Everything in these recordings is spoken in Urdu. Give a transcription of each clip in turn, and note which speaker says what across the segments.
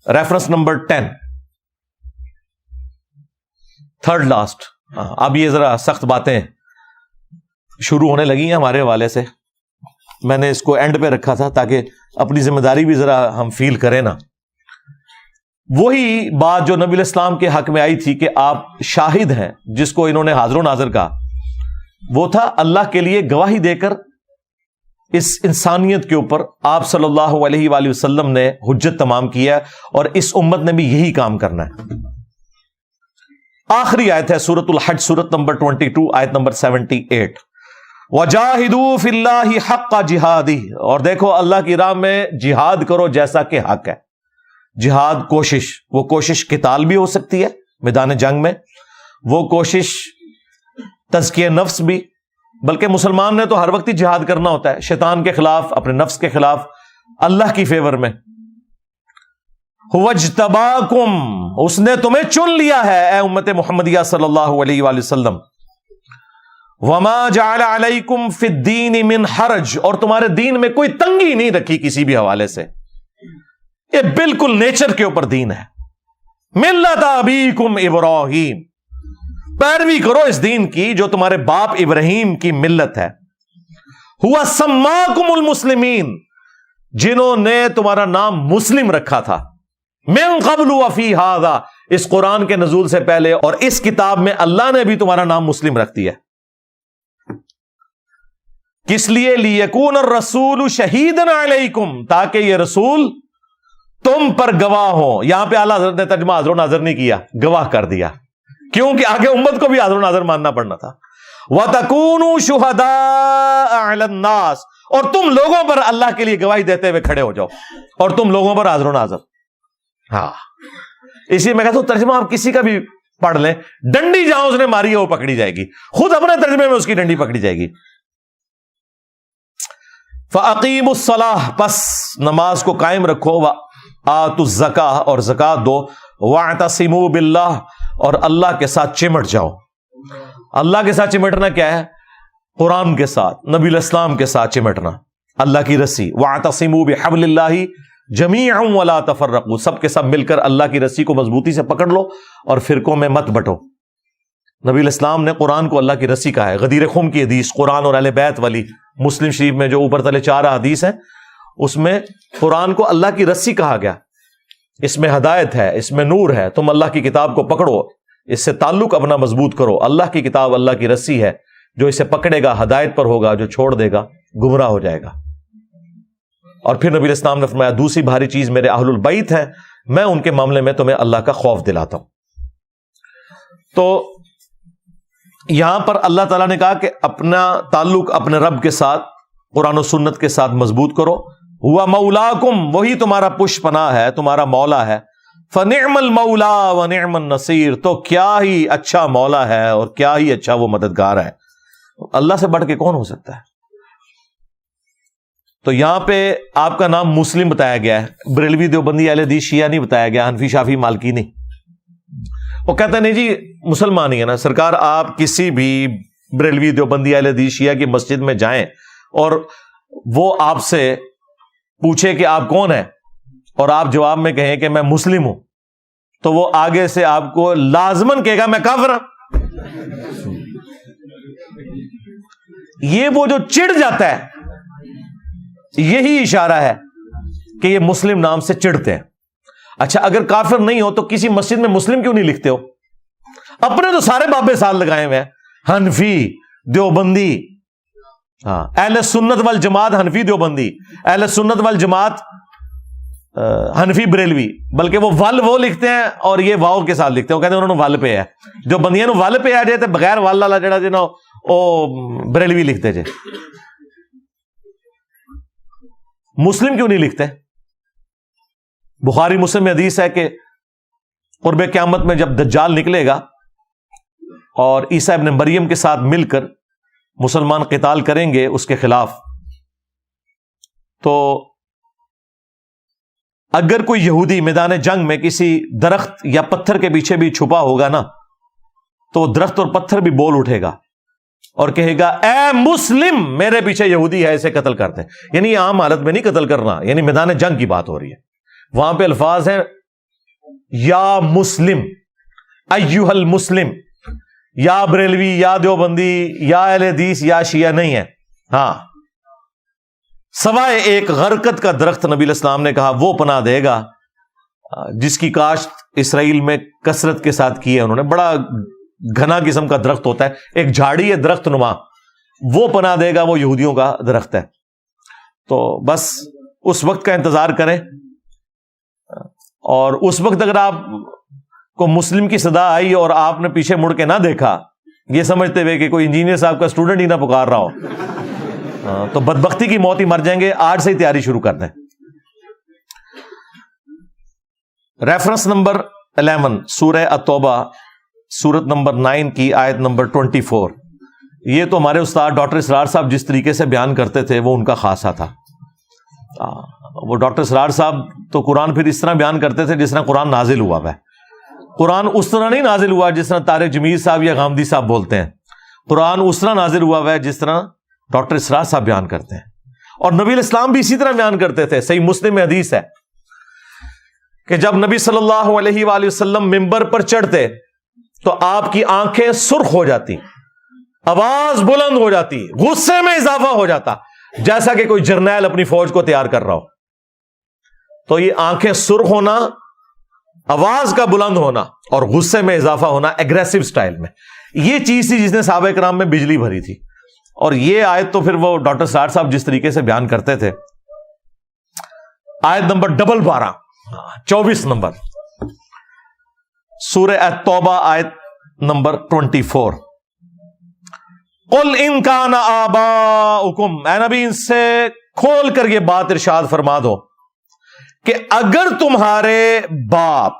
Speaker 1: Reference number 10، third last. اب یہ ذرا سخت باتیں شروع ہونے لگی ہیں ہمارے حوالے سے. میں نے اس کو اینڈ پہ رکھا تھا تاکہ اپنی ذمہ داری بھی ذرا ہم فیل کریں نا. وہی بات جو نبی علیہ السلام کے حق میں آئی تھی کہ آپ شاہد ہیں، جس کو انہوں نے حاضر و ناظر کہا، وہ تھا اللہ کے لیے گواہی دے کر اس انسانیت کے اوپر آپ صلی اللہ علیہ وآلہ وسلم نے حجت تمام کیا، اور اس امت نے بھی یہی کام کرنا ہے. آخری آیت ہے سورۃ الحج، سورۃ نمبر 22، آیت نمبر 78. وَجَاهِدُوا فِي اللَّهِ حَقَّ جِهَادِهِ، اور دیکھو اللہ کی راہ میں جہاد کرو جیسا کہ حق ہے. جہاد کوشش، وہ کوشش قتال بھی ہو سکتی ہے میدان جنگ میں، وہ کوشش تزکیہ نفس بھی، بلکہ مسلمان نے تو ہر وقت ہی جہاد کرنا ہوتا ہے، شیطان کے خلاف، اپنے نفس کے خلاف، اللہ کی فیور میں. هُوَ اجْتَبَاكُمْ، اس نے تمہیں چن لیا ہے اے امت محمدیہ صلی اللہ علیہ وآلہ وسلم. وَمَا جَعَلَ عَلَيْكُمْ فِي الدِّينِ مِنْ حَرَج، اور تمہارے دین میں کوئی تنگی نہیں رکھی کسی بھی حوالے سے. یہ بالکل نیچر کے اوپر دین ہے. ملت ابیکم ابراہیم، پیروی کرو اس دین کی جو تمہارے باپ ابراہیم کی ملت ہے. ہوا سماکم المسلمین، جنہوں نے تمہارا نام مسلم رکھا تھا. من قبل وفی ھذا، اس قرآن کے نزول سے پہلے اور اس کتاب میں اللہ نے بھی تمہارا نام مسلم رکھ دیا. کس لیے؟ لیکون الرسول شہیدا علیکم، تاکہ یہ رسول تم پر گواہ ہو. یہاں پہ اعلیٰ حضرت نے ترجمہ حاضر و ناظر نہیں کیا، گواہ کر دیا، کیونکہ آگے امت کو بھی حاضر و ناظر ماننا پڑنا تھا. وَتَكُونُوا شُهَدَاءَ عَلَى النَّاسِ، اور تم لوگوں پر اللہ کے لیے گواہی دیتے ہوئے کھڑے ہو جاؤ، اور تم لوگوں پر حاضر و ناظر. ہاں، اسی میں کہتا ہوں ترجمہ آپ کسی کا بھی پڑھ لیں، ڈنڈی جہاں اس نے ماری ہے وہ پکڑی جائے گی، خود اپنے ترجمے میں اس کی ڈنڈی پکڑی جائے گی. فَأَقِيمُوا الصَّلَاةَ، پس نماز کو قائم رکھو. وَآتُوا الزَّكَاةَ، اور زکات دو. وَاعْتَصِمُوا بِاللَّهِ، اور اللہ کے ساتھ چمٹ جاؤ. اللہ کے ساتھ چمٹنا کیا ہے؟ قرآن کے ساتھ، نبی علیہ السلام کے ساتھ چمٹنا، اللہ کی رسی. وَاعْتَصِمُوا بِحَبْلِ اللَّهِ جَمِيعًا وَلَا تَفَرَّقُوا، سب کے سب مل کر اللہ کی رسی کو مضبوطی سے پکڑ لو اور فرقوں میں مت بٹو. نبی علیہ السلام نے قرآن کو اللہ کی رسی کہا ہے. غدیر خم کی حدیث، قرآن اور اہل بیت والی، مسلم شریف میں جو اوپر تلے 4 حدیث ہیں، اس میں قرآن کو اللہ کی رسی کہا گیا. اس میں ہدایت ہے، اس میں نور ہے. تم اللہ کی کتاب کو پکڑو، اس سے تعلق اپنا مضبوط کرو. اللہ کی کتاب اللہ کی رسی ہے، جو اسے پکڑے گا ہدایت پر ہوگا، جو چھوڑ دے گا گمراہ ہو جائے گا. اور پھر نبی علیہ السلام نے فرمایا دوسری بھاری چیز میرے اہل البیت ہیں، میں ان کے معاملے میں تمہیں اللہ کا خوف دلاتا ہوں. تو یہاں پر اللہ تعالیٰ نے کہا کہ اپنا تعلق اپنے رب کے ساتھ، قرآن و سنت کے ساتھ مضبوط کرو. ہوا مولاکم، وہی تمہارا پش پناہ ہے، تمہارا مولا ہے. فنعم المولا ونعم النصیر، تو کیا ہی اچھا مولا ہے اور کیا ہی اچھا وہ مددگار ہے. اللہ سے بڑھ کے کون ہو سکتا ہے؟ تو یہاں پہ آپ کا نام مسلم بتایا گیا ہے، بریلوی دیوبندی اہل حدیث شیعہ نہیں بتایا گیا، حنفی شافعی مالکی نہیں. وہ کہتے ہیں نہیں جی مسلمان ہی ہے نا. سرکار آپ کسی بھی بریلوی دیوبندی اہل حدیث شیعہ کی مسجد میں جائیں اور وہ آپ سے پوچھے کہ آپ کون ہیں اور آپ جواب میں کہیں کہ میں مسلم ہوں، تو وہ آگے سے آپ کو لازماً کہے گا میں کافر ہوں. یہ وہ جو چڑ جاتا ہے، یہی اشارہ ہے کہ یہ مسلم نام سے چڑھتے ہیں. اچھا اگر کافر نہیں ہو تو کسی مسجد میں مسلم کیوں نہیں لکھتے ہو؟ اپنے تو سارے بابے سال لگائے ہوئے ہیں، حنفی، دیوبندی، ہاں اہل سنت والجماعت حنفی دیوبندی، اہل سنت والجماعت حنفی بریلوی، بلکہ وہ ول وہ لکھتے ہیں اور یہ واؤ کے ساتھ لکھتے ہیں. وہ کہتے ہیں انہوں نے ول پہ ہے، جو بندیاں نو ول پہ آ جائے تو بغیر ول والا جڑا جی نا وہ بریلوی لکھتے جے. مسلم کیوں نہیں لکھتے؟ بخاری مسلم میں حدیث ہے کہ قرب قیامت میں جب دجال نکلے گا اور عیسیٰ ابن مریم کے ساتھ مل کر مسلمان قتال کریں گے اس کے خلاف، تو اگر کوئی یہودی میدان جنگ میں کسی درخت یا پتھر کے پیچھے بھی چھپا ہوگا نا، تو وہ درخت اور پتھر بھی بول اٹھے گا اور کہے گا اے مسلم، میرے پیچھے یہودی ہے، اسے قتل کرتے ہیں. یعنی عام حالت میں نہیں قتل کرنا، یعنی میدان جنگ کی بات ہو رہی ہے. وہاں پہ الفاظ ہیں یا مسلم، ایھا المسلم، یا بریلوی یا دیوبندی یا اہل حدیث یا شیعہ نہیں ہے. ہاں، سوائے ایک غرقت کا درخت نبی علیہ السلام نے کہا وہ پناہ دے گا جس کی کاشت اسرائیل میں کثرت کے ساتھ کی ہے انہوں نے. بڑا گھنا قسم کا درخت ہوتا ہے، ایک جھاڑی ہے درخت نما، وہ پناہ دے گا، وہ یہودیوں کا درخت ہے. تو بس اس وقت کا انتظار کریں، اور اس وقت اگر آپ کو مسلم کی صدا آئی اور آپ نے پیچھے مڑ کے نہ دیکھا، یہ سمجھتے ہوئے کہ کوئی انجینئر صاحب کا اسٹوڈنٹ ہی نہ پکار رہا ہو، تو بدبختی کی موت ہی مر جائیں گے. آج سے ہی تیاری شروع کر دیں. ریفرنس نمبر 11 سورہ التوبہ، سورت نمبر 9 کی آیت نمبر 24. یہ تو ہمارے استاد ڈاکٹر اسرار صاحب جس طریقے سے بیان کرتے تھے وہ ان کا خاصہ تھا. وہ ڈاکٹر اسرار صاحب تو قرآن پھر اس طرح بیان کرتے تھے جس طرح قرآن نازل ہوا ہے. قرآن اس طرح نہیں نازل ہوا جس طرح طارق جمیل صاحب یا غامدی صاحب بولتے ہیں. قرآن اس طرح نازل ہوا ہے جس طرح ڈاکٹر اسرار صاحب بیان کرتے ہیں. اور نبی علیہ السلام بھی اسی طرح بیان کرتے تھے. صحیح مسلم میں حدیث ہے کہ جب نبی صلی اللہ علیہ وآلہ وسلم ممبر پر چڑھتے تو آپ کی آنکھیں سرخ ہو جاتی، آواز بلند ہو جاتی، غصے میں اضافہ ہو جاتا، جیسا کہ کوئی جرنیل اپنی فوج کو تیار کر رہا ہو. تو یہ آنکھیں سرخ ہونا، آواز کا بلند ہونا اور غصے میں اضافہ ہونا ایگریسو سٹائل میں، یہ چیز تھی جس نے صحابہ کرام میں بجلی بھری تھی. اور یہ آیت تو پھر وہ ڈاکٹر سار صاحب جس طریقے سے بیان کرتے تھے. آیت نمبر 12 24 نمبر سورہ التوبہ آیت نمبر 24. قل ان کان آباؤکم، اے نبی ان سے کھول کر یہ بات ارشاد فرما دو کہ اگر تمہارے باپ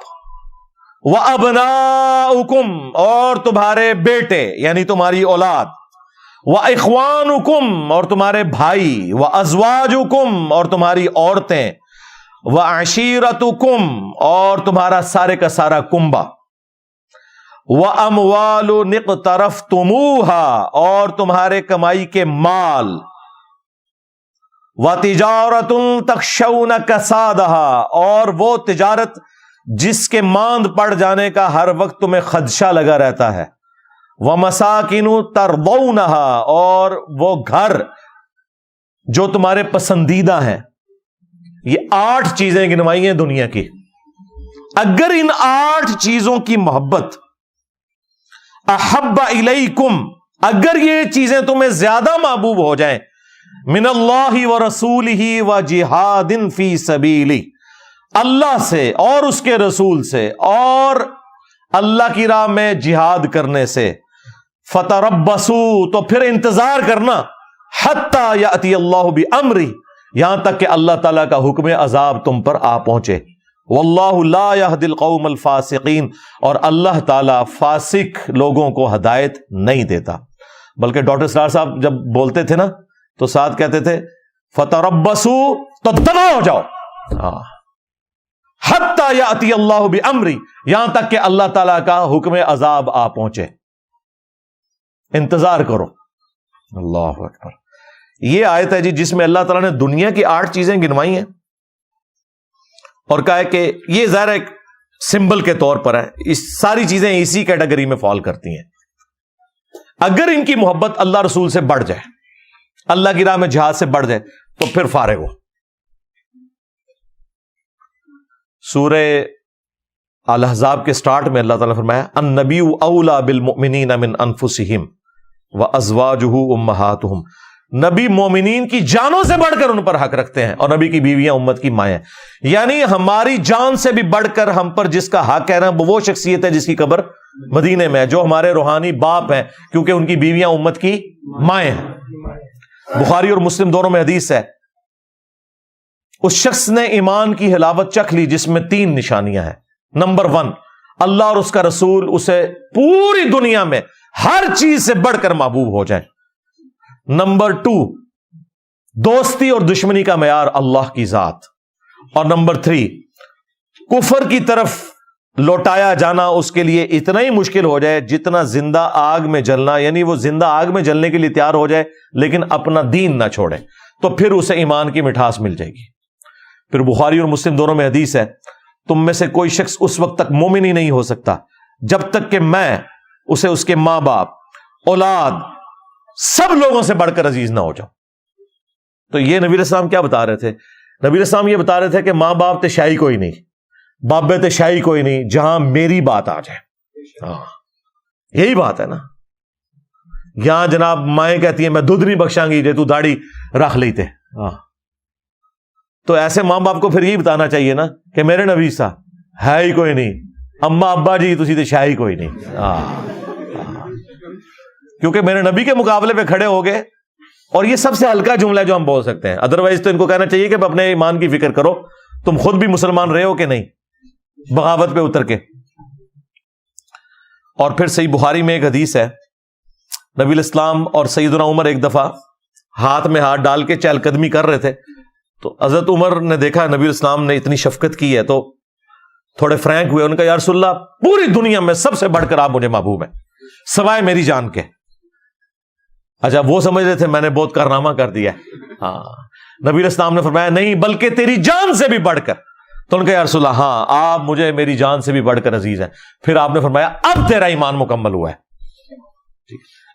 Speaker 1: وابناؤکم اور تمہارے بیٹے یعنی تمہاری اولاد، واخوانکم اور تمہارے بھائی، وازواجکم اور تمہاری عورتیں، وعشیرتکم اور تمہارا سارے کا سارا کنبہ، واموال اقترفتموها اور تمہارے کمائی کے مال، وتجارت تخشون کسادها اور وہ تجارت جس کے ماند پڑ جانے کا ہر وقت تمہیں خدشہ لگا رہتا ہے، ومساکن ترضونها اور وہ گھر جو تمہارے پسندیدہ ہیں. یہ 8 چیزیں گنوائی ہیں دنیا کی. اگر ان 8 چیزوں کی محبت، احب الیکم، اگر یہ چیزیں تمہیں زیادہ محبوب ہو جائیں، من اللہ ورسولہ وجہاد فی سبیلہ، اللہ سے اور اس کے رسول سے اور اللہ کی راہ میں جہاد کرنے سے، فتربصوا تو پھر انتظار کرنا، حتی یأتی اللہ بامرہ یہاں تک کہ اللہ تعالیٰ کا حکم عذاب تم پر آ پہنچے. واللہ لا یہدی القوم الفاسقین اور اللہ تعالیٰ فاسق لوگوں کو ہدایت نہیں دیتا. بلکہ ڈاکٹر اسرار صاحب جب بولتے تھے نا تو ساتھ کہتے تھے فتربصوا تو دبا ہو جاؤ، حتی یأتی اللہ بامرہ یہاں تک کہ اللہ تعالیٰ کا حکم عذاب آ پہنچے، انتظار کرو. اللہ اکبر. یہ آیت ہے جی جس میں اللہ تعالیٰ نے دنیا کی 8 چیزیں گنوائی ہیں اور کہا ہے کہ یہ ظاہر ایک سمبل کے طور پر ہے، اس ساری چیزیں اسی کیٹیگری میں فال کرتی ہیں. اگر ان کی محبت اللہ رسول سے بڑھ جائے، اللہ کی راہ میں جہاد سے بڑھ جائے تو پھر فارغ ہو. سورہ الاحزاب کے سٹارٹ میں اللہ تعالیٰ نے فرمایا النبی اولی بالمؤمنین من انفسہم وازواجہ امہاتہم، نبی مومنین کی جانوں سے بڑھ کر ان پر حق رکھتے ہیں اور نبی کی بیویاں امت کی مائیں. یعنی ہماری جان سے بھی بڑھ کر ہم پر جس کا حق ہے نا وہ شخصیت ہے جس کی قبر مدینے میں ہے، جو ہمارے روحانی باپ ہیں کیونکہ ان کی بیویاں امت کی مائیں ہیں. بخاری اور مسلم دونوں میں حدیث ہے اس شخص نے ایمان کی حلاوت چکھ لی جس میں 3 نشانیاں ہیں. نمبر 1 اللہ اور اس کا رسول اسے پوری دنیا میں ہر چیز سے بڑھ کر محبوب ہو جائیں. نمبر 2 دوستی اور دشمنی کا معیار اللہ کی ذات. اور نمبر 3 کفر کی طرف لوٹایا جانا اس کے لیے اتنا ہی مشکل ہو جائے جتنا زندہ آگ میں جلنا، یعنی وہ زندہ آگ میں جلنے کے لیے تیار ہو جائے لیکن اپنا دین نہ چھوڑے تو پھر اسے ایمان کی مٹھاس مل جائے گی. پھر بخاری اور مسلم دونوں میں حدیث ہے تم میں سے کوئی شخص اس وقت تک مومن ہی نہیں ہو سکتا جب تک کہ میں اسے اس کے ماں باپ، اولاد، سب لوگوں سے بڑھ کر عزیز نہ ہو جاؤں. تو یہ نبی علیہ السلام کیا بتا رہے تھے؟ نبی علیہ السلام یہ بتا رہے تھے کہ ماں باپ تے شاہی کوئی نہیں، بابے تے شاہی کوئی نہیں، جہاں میری بات آ جائے. یہی بات ہے نا. یہاں جناب مائیں کہتی ہیں میں دودھ نہیں بخشاں گی جے تو داڑھی رکھ لیتے. تو ایسے ماں باپ کو پھر یہی بتانا چاہیے نا کہ میرے نبی سا ہے ہی کوئی نہیں، اما ابا جی تسی تے شاہی کوئی نہیں. کیونکہ میرے نبی کے مقابلے پہ کھڑے ہو گئے. اور یہ سب سے ہلکا جملہ ہے جو ہم بول سکتے ہیں. ادروائز تو ان کو کہنا چاہیے کہ اپنے ایمان کی فکر کرو، تم خود بھی مسلمان رہے ہو کہ نہیں، بغاوت پہ اتر کے. اور پھر صحیح بخاری میں ایک حدیث ہے، نبی الاسلام اور سیدنا عمر ایک دفعہ ہاتھ میں ہاتھ ڈال کے چہل قدمی کر رہے تھے. تو حضرت عمر نے دیکھا نبی الاسلام نے اتنی شفقت کی ہے تو تھوڑے فرینک ہوئے. ان کا یا رسول اللہ پوری دنیا میں سب سے بڑھ کر آپ مجھے محبوب ہیں سوائے میری جان کے. اچھا وہ سمجھ رہے تھے میں نے بہت کارنامہ کر دیا. نبی الاسلام نے فرمایا نہیں بلکہ تیری جان سے بھی بڑھ کر. تو ان کا یا رسول اللہ ہاں آپ مجھے میری جان سے بھی بڑھ کر عزیز ہیں. پھر آپ نے فرمایا اب تیرا ایمان مکمل ہوا ہے.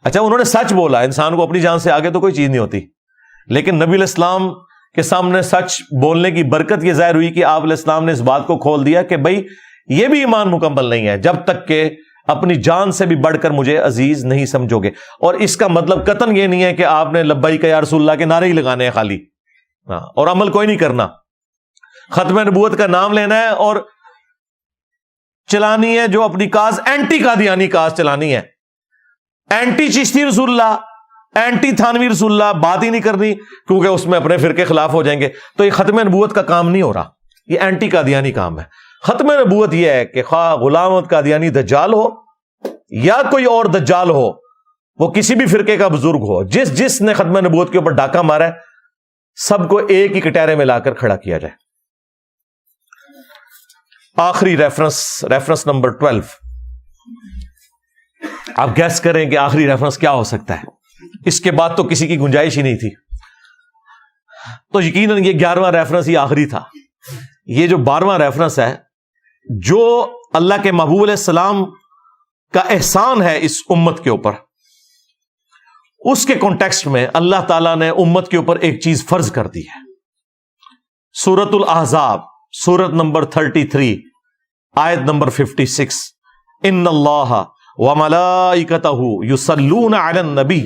Speaker 1: اچھا انہوں نے سچ بولا. انسان کو اپنی جان سے آگے تو کوئی چیز نہیں ہوتی، لیکن نبی علیہ السلام کے سامنے سچ بولنے کی برکت یہ ظاہر ہوئی کہ آپ علیہ السلام نے اس بات کو کھول دیا کہ بھائی یہ بھی ایمان مکمل نہیں ہے جب تک کہ اپنی جان سے بھی بڑھ کر مجھے عزیز نہیں سمجھو گے. اور اس کا مطلب قطعاً یہ نہیں ہے کہ آپ نے لبیک یا رسول اللہ کے نعرے ہی لگانے ہیں خالی اور عمل کوئی نہیں کرنا. ختم نبوت کا نام لینا ہے اور چلانی ہے جو اپنی کاز اینٹی قادیانی کاز چلانی ہے، اینٹی چشتی رسول اللہ، اینٹی تھانوی رسول اللہ بات ہی نہیں کرنی کیونکہ اس میں اپنے فرقے خلاف ہو جائیں گے. تو یہ ختم نبوت کا کام نہیں ہو رہا، یہ اینٹی قادیانی کام ہے. ختم نبوت یہ ہے کہ خواہ غلام احمد قادیانی دجال ہو یا کوئی اور دجال ہو، وہ کسی بھی فرقے کا بزرگ ہو، جس نے ختم نبوت کے اوپر ڈاکہ مارا ہے سب کو ایک ہی کٹہرے میں لا کر کھڑا کیا جائے. آخری ریفرنس نمبر 12. آپ گیس کریں کہ آخری ریفرنس کیا ہو سکتا ہے. اس کے بعد تو کسی کی گنجائش ہی نہیں تھی. تو یقیناً یہ 11واں ریفرنس ہی آخری تھا. یہ جو 12واں ریفرنس ہے، جو اللہ کے محبوب علیہ السلام کا احسان ہے اس امت کے اوپر، اس کے کانٹیکسٹ میں اللہ تعالیٰ نے امت کے اوپر ایک چیز فرض کر دی ہے. سورۃ الاحزاب سورت نمبر 33 آیت نمبر 56. ان اللہ وملائکتہ یصلون علی النبی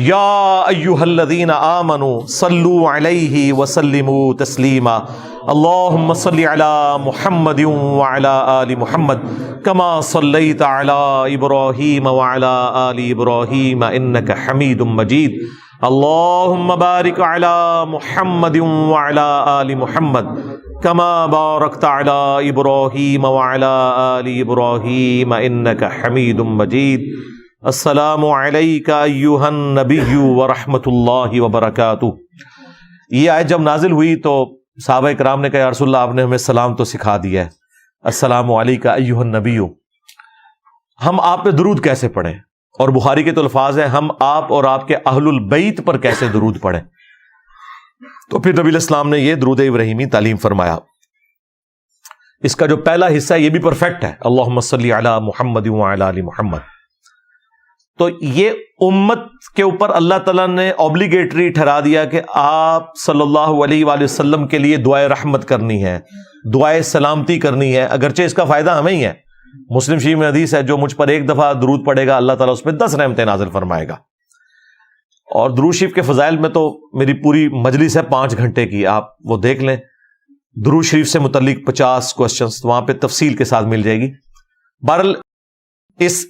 Speaker 1: یا ایھا الذین آمنوا صلوا علیہ وسلموا تسلیما. اللہم صل علی محمد وعلی آل محمد کما صلیت علی ابراہیم وعلی آل ابراہیم انک حمید مجید. اللہم بارک علی محمد وعلی آل محمد کما بارکت علی ابراہیم وعلی آل ابراہیم انک حمید مجید. السلام علیک ایھا النبی ورحمۃ اللہ وبرکاتہ. یہ آیت جب نازل ہوئی تو صحابہ کرام نے کہا یا رسول اللہ آپ نے ہمیں سلام تو سکھا دیا ہے، السلام علیک ایھا النبی، ہم آپ پہ درود کیسے پڑھیں؟ اور بخاری کے تو الفاظ ہیں ہم آپ اور آپ کے اہل البیت پر کیسے درود پڑھیں؟ تو پھر نبی علیہ السلام نے یہ درود ابراہیمی تعلیم فرمایا. اس کا جو پہلا حصہ ہے یہ بھی پرفیکٹ ہے، اللہم صلی علی محمد وعلی آل محمد. تو یہ امت کے اوپر اللہ تعالیٰ نے اوبلیگیٹری ٹھہرا دیا کہ آپ صلی اللہ علیہ وآلہ وسلم کے لیے دعائے رحمت کرنی ہے، دعائے سلامتی کرنی ہے. اگرچہ اس کا فائدہ ہمیں ہی ہے. مسلم شریف میں حدیث ہے جو مجھ پر ایک دفعہ درود پڑے گا اللہ تعالیٰ اس پہ 10 رحمتیں نازل فرمائے گا. اور درود شریف کے فضائل میں تو میری پوری مجلس ہے 5 گھنٹے کی، آپ وہ دیکھ لیں. درود شریف سے متعلق 50 کوسچنز وہاں پہ تفصیل کے ساتھ مل جائے گی. بہرحال اس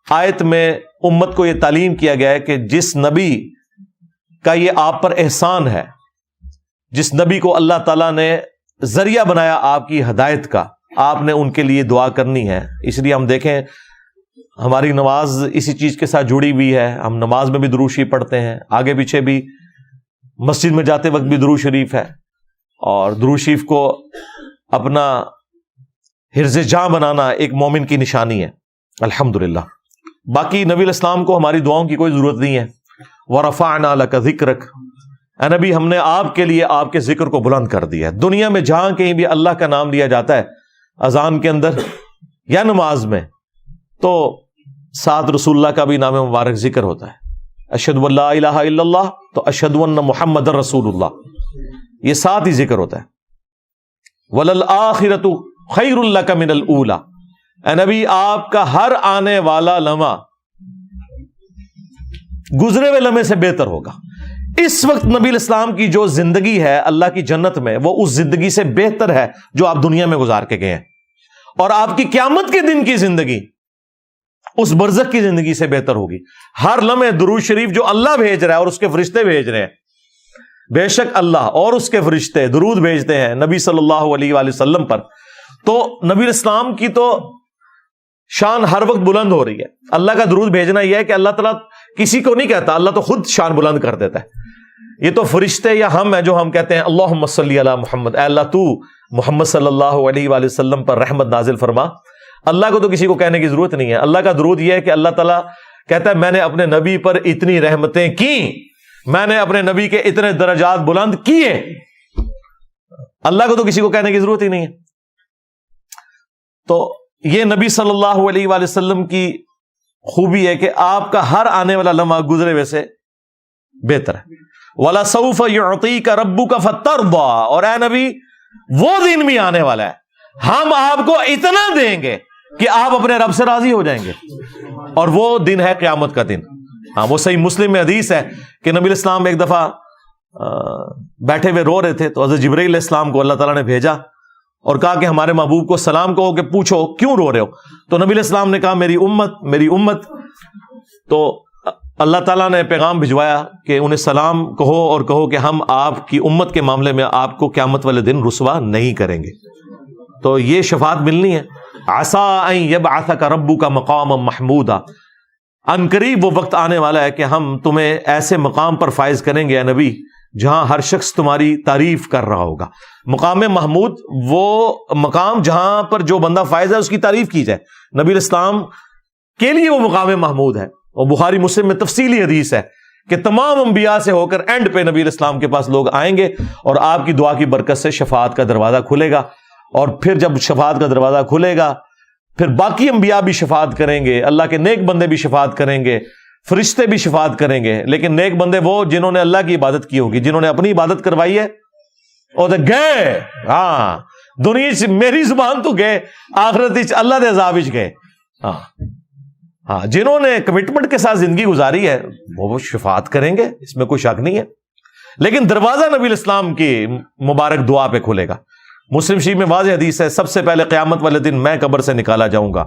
Speaker 1: آیت میں امت کو یہ تعلیم کیا گیا ہے کہ جس نبی کا یہ آپ پر احسان ہے، جس نبی کو اللہ تعالیٰ نے ذریعہ بنایا آپ کی ہدایت کا، آپ نے ان کے لیے دعا کرنی ہے. اس لیے ہم دیکھیں ہماری نماز اسی چیز کے ساتھ جڑی ہوئی ہے. ہم نماز میں بھی درود شریف پڑھتے ہیں، آگے پیچھے بھی، مسجد میں جاتے وقت بھی درود شریف ہے. اور درود شریف کو اپنا حرز جاں بنانا ایک مومن کی نشانی ہے الحمدللہ. باقی نبی علیہ السلام کو ہماری دعاؤں کی کوئی ضرورت نہیں ہے. وَرَفَعْنَا لَكَ ذِكْرَكَ، اے نبی ہم نے آپ کے لیے آپ کے ذکر کو بلند کر دیا ہے. دنیا میں جہاں کہیں بھی اللہ کا نام لیا جاتا ہے اذان کے اندر یا نماز میں تو ساتھ رسول اللہ کا بھی نام مبارک ذکر ہوتا ہے. اشہد ان لا الہ الا اللہ تو اشہد ان محمد رسول اللہ, یہ ساتھ ہی ذکر ہوتا ہے. وَلَلْآخِرَةُ خَيْرٌ لَكَ مِنَ الْأُولَى, اے نبی آپ کا ہر آنے والا لمحہ گزرے ہوئے لمحے سے بہتر ہوگا. اس وقت نبی الاسلام کی جو زندگی ہے اللہ کی جنت میں وہ اس زندگی سے بہتر ہے جو آپ دنیا میں گزار کے گئے ہیں, اور آپ کی قیامت کے دن کی زندگی اس برزخ کی زندگی سے بہتر ہوگی. ہر لمحے درود شریف جو اللہ بھیج رہا ہے اور اس کے فرشتے بھیج رہے ہیں, بے شک اللہ اور اس کے فرشتے درود بھیجتے ہیں نبی صلی اللہ علیہ وآلہ وسلم پر, تو نبی اسلام کی تو شان ہر وقت بلند ہو رہی ہے. اللہ کا درود بھیجنا یہ ہے کہ اللہ تعالیٰ کسی کو نہیں کہتا, اللہ تو خود شان بلند کر دیتا ہے. یہ تو فرشتے یا ہم ہیں جو ہم کہتے ہیں اللہم صلی علی محمد, اے اللہ تو محمد صلی اللہ علیہ وآلہ وسلم پر رحمت نازل فرما. اللہ کو تو کسی کو کہنے کی ضرورت نہیں ہے. اللہ کا درود یہ ہے کہ اللہ تعالیٰ کہتا ہے میں نے اپنے نبی پر اتنی رحمتیں کی, میں نے اپنے نبی کے اتنے درجات بلند کیے. اللہ کو تو کسی کو کہنے کی ضرورت ہی نہیں ہے. تو یہ نبی صلی اللہ علیہ وآلہ وسلم کی خوبی ہے کہ آپ کا ہر آنے والا لمحہ گزرے ہوئے سے بہتر ہے. وَلَسَوْفَ يُعْطِيكَ رَبُّكَ فَتَرْضَىٰ, اور اے نبی وہ دن بھی آنے والا ہے ہم آپ کو اتنا دیں گے کہ آپ اپنے رب سے راضی ہو جائیں گے, اور وہ دن ہے قیامت کا دن. ہاں وہ صحیح مسلم میں حدیث ہے کہ نبی الاسلام ایک دفعہ بیٹھے ہوئے رو رہے تھے تو حضرت جبرائیل علیہ السلام کو اللہ تعالیٰ نے بھیجا اور کہا کہ ہمارے محبوب کو سلام کہو کہ پوچھو کیوں رو رہے ہو. تو نبی علیہ السلام نے کہا میری امت میری امت. تو اللہ تعالیٰ نے پیغام بھجوایا کہ انہیں سلام کہو اور کہو کہ ہم آپ کی امت کے معاملے میں آپ کو قیامت والے دن رسوا نہیں کریں گے. تو یہ شفاعت ملنی ہے. عَسَىٰ أَن يَبْعَثَكَ رَبُّكَ مَقَامًا مَحْمُودًا, ان قریب وہ وقت آنے والا ہے کہ ہم تمہیں ایسے مقام پر فائز کریں گے اے نبی جہاں ہر شخص تمہاری تعریف کر رہا ہوگا. مقام محمود وہ مقام جہاں پر جو بندہ فائز ہے اس کی تعریف کی جائے. نبی الاسلام کے لیے وہ مقام محمود ہے. اور بخاری مسلم میں تفصیلی حدیث ہے کہ تمام انبیاء سے ہو کر اینڈ پہ نبی الاسلام کے پاس لوگ آئیں گے اور آپ کی دعا کی برکت سے شفاعت کا دروازہ کھلے گا. اور پھر جب شفاعت کا دروازہ کھلے گا پھر باقی انبیاء بھی شفاعت کریں گے, اللہ کے نیک بندے بھی شفاعت کریں گے, فرشتے بھی شفاعت کریں گے. لیکن نیک بندے وہ جنہوں نے اللہ کی عبادت کی ہوگی, جنہوں نے اپنی عبادت کروائی ہے وہ تو گئے. ہاں دنیا سے میری زبان تو گئے, آخرت اللہ دے عذاب وچ گئے. ہاں جنہوں نے کمٹمنٹ کے ساتھ زندگی گزاری ہے وہ شفاعت کریں گے, اس میں کوئی شک نہیں ہے. لیکن دروازہ نبی الاسلام کی مبارک دعا پہ کھلے گا. مسلم شریف میں واضح حدیث ہے سب سے پہلے قیامت والے دن میں قبر سے نکالا جاؤں گا,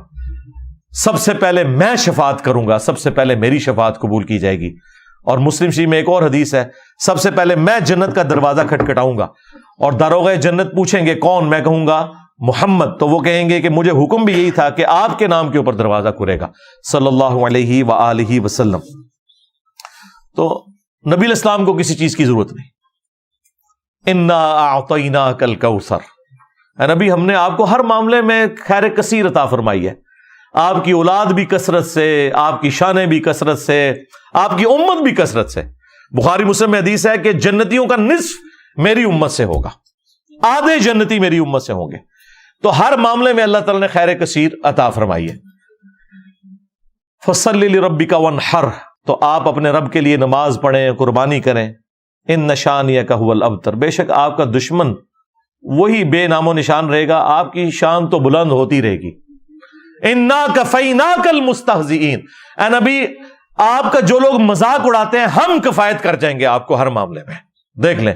Speaker 1: سب سے پہلے میں شفاعت کروں گا, سب سے پہلے میری شفاعت قبول کی جائے گی. اور مسلم شریف میں ایک اور حدیث ہے سب سے پہلے میں جنت کا دروازہ کھٹکھٹاؤں گا اور داروغہ جنت پوچھیں گے کون, میں کہوں گا محمد. تو وہ کہیں گے کہ مجھے حکم بھی یہی تھا کہ آپ کے نام کے اوپر دروازہ کھلے گا صلی اللہ علیہ وآلہ وسلم. تو نبی الاسلام کو کسی چیز کی ضرورت نہیں. انا اعطیناک الکوثر, اے نبی ہم نے آپ کو ہر معاملے میں خیر کثیر عطا فرمائی ہے. آپ کی اولاد بھی کثرت سے, آپ کی شانیں بھی کثرت سے, آپ کی امت بھی کثرت سے. بخاری مسلم میں حدیث ہے کہ جنتیوں کا نصف میری امت سے ہوگا, آدھے جنتی میری امت سے ہوں گے. تو ہر معاملے میں اللہ تعالیٰ نے خیر کثیر عطا فرمائی ہے. فصلی لربک وانحر, تو آپ اپنے رب کے لیے نماز پڑھیں, قربانی کریں. ان شانیک هو الابتر, بے شک آپ کا دشمن وہی بے نام و نشان رہے گا, آپ کی شان تو بلند ہوتی رہے گی. انا کفیناک المستہزئین, اے نبی آپ کا جو لوگ مذاق اڑاتے ہیں ہم کفایت کر جائیں گے آپ کو ہر معاملے میں. دیکھ لیں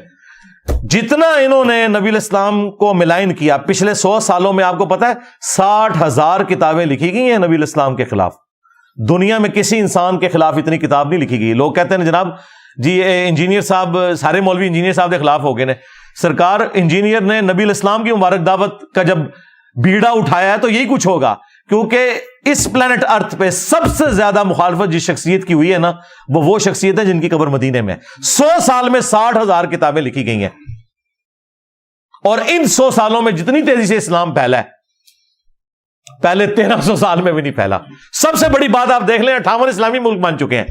Speaker 1: جتنا انہوں نے نبی الاسلام کو ملائن کیا, پچھلے 100 سالوں میں آپ کو پتا ہے 60,000 کتابیں لکھی گئی ہیں نبی الاسلام کے خلاف. دنیا میں کسی انسان کے خلاف اتنی کتاب نہیں لکھی گئی. لوگ کہتے ہیں جناب جی انجینئر صاحب, سارے مولوی انجینئر صاحب کے خلاف ہو گئے نے. سرکار انجینئر نے نبی الاسلام کی مبارک دعوت کا جب بیڑا اٹھایا ہے تو یہی کچھ ہوگا, کیونکہ اس پلانٹ ارتھ پہ سب سے زیادہ مخالفت جس شخصیت کی ہوئی ہے نا وہ شخصیت ہے جن کی قبر مدینے میں. 100 سال میں 60,000 کتابیں لکھی گئی ہیں, اور ان 100 سالوں میں جتنی تیزی سے اسلام پھیلا ہے پہلے 1300 سال میں بھی نہیں پھیلا. سب سے بڑی بات آپ دیکھ لیں 58 اسلامی ملک بن چکے ہیں.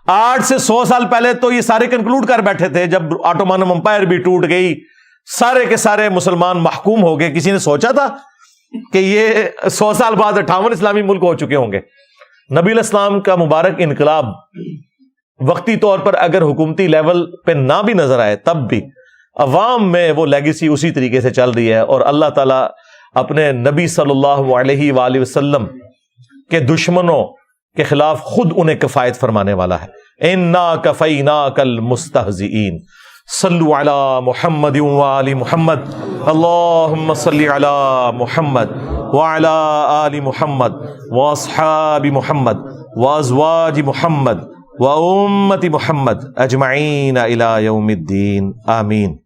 Speaker 1: 8 سے 100 سال پہلے تو یہ سارے کنکلوڈ کر بیٹھے تھے، جب آٹومن امپائر بھی ٹوٹ گئی، سارے کے سارے مسلمان محکوم ہو گئے، کسی نے سوچا تھا کہ یہ 100 سال بعد 58 اسلامی ملک ہو چکے ہوں گے؟ نبی علیہ السلام کا مبارک انقلاب وقتی طور پر اگر حکومتی لیول پہ نہ بھی نظر آئے، تب بھی عوام میں وہ لیگیسی اسی طریقے سے چل رہی ہے، اور اللہ تعالیٰ اپنے نبی صلی اللہ علیہ وآلہ وسلم کے دشمنوں کے خلاف خود انہیں کفایت فرمانے والا ہے۔ اِنَّا كَفَيْنَاكَ الْمُسْتَهْزِئِينَ صلوا علی محمد وآل محمد اللہم صلی علی محمد وعلی آل محمد واصحاب محمد وازواج محمد وامت محمد اجمعین الی یوم الدین آمین۔